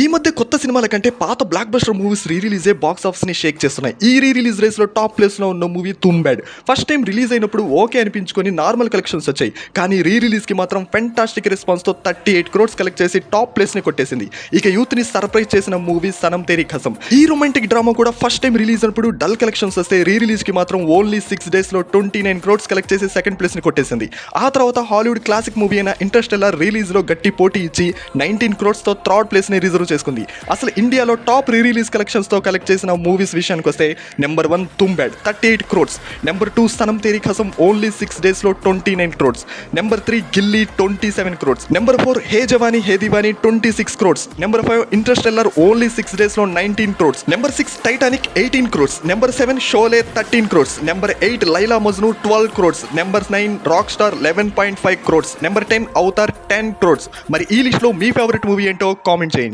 ఈ మధ్య కొత్త సినిమాల కంటే పాత బ్లాక్ బస్టర్ మూవీస్ రిలీజే బాక్స్ ఆఫీస్ ని షేక్ చేస్తున్నాయి. ఈ రిలీజ్ రేస్ లో టాప్ ప్లేస్ లో ఉన్న movie Tumbbad first time release అయినప్పుడు ఓకే అనిపించుకొని నార్మల్ కలెక్షన్స్ వచ్చాయి. కానీ రిలీజ్ కి మాత్రం ఫెంటాస్టిక్ రెస్పాన్స్ తో 38 crores కలెక్ట్ చేసి టాప్ ప్లేస్ ని కొట్టేసింది. ఇక యూత్ ని సర్ప్రైజ్ చేసిన మూవీ సనం తేరీ కసం. ఈ రొమాంటిక్ డ్రామా కూడా ఫస్ట్ టైం రిలీజ్ అయినప్పుడు డల్ కలెక్షన్స్ వస్తే రిలీజ్ కి మాత్రం ఓన్లీ 6 days లో 29 crores కలెక్ట్ చేసి సెకండ్ ప్లేస్ ని కొట్టేసింది. ఆ తర్వాత హాలీవుడ్ క్లాసిక్ మూవీ అయిన ఇంటర్స్టెల్లార్ రిలీజ్ లో గట్టి పోటీ ఇచ్చి 19 crores తో థర్డ్ ప్లేస్ ని రిజర్వ్ చేసుకుంది. అసలు ఇండియాలో టాప్ రిలీజ్ కలెక్షన్స్ తో కలెక్ట్ చేసిన మూవీస్ విషయానికి వస్తే number 1 Tumbbad 38 crores, number 2 Sanam Teri Kasam only 6 days లో 29 crores, number 3 Ghilli 27 crores, number 4 Yeh Jawaani Hai Deewani 26 crores, number 5 Interstellar only 6 days లో 19 crores, number 6 Titanic 18 crores, number 7 Sholay 13 crores, number 8 Laila Majnu 12 crores, number 9 rock star 11.5 crores, number 10 Avatar 10 crores. మరి ఈ list లో మీ favourite movie ఏంటో comment చేయండి.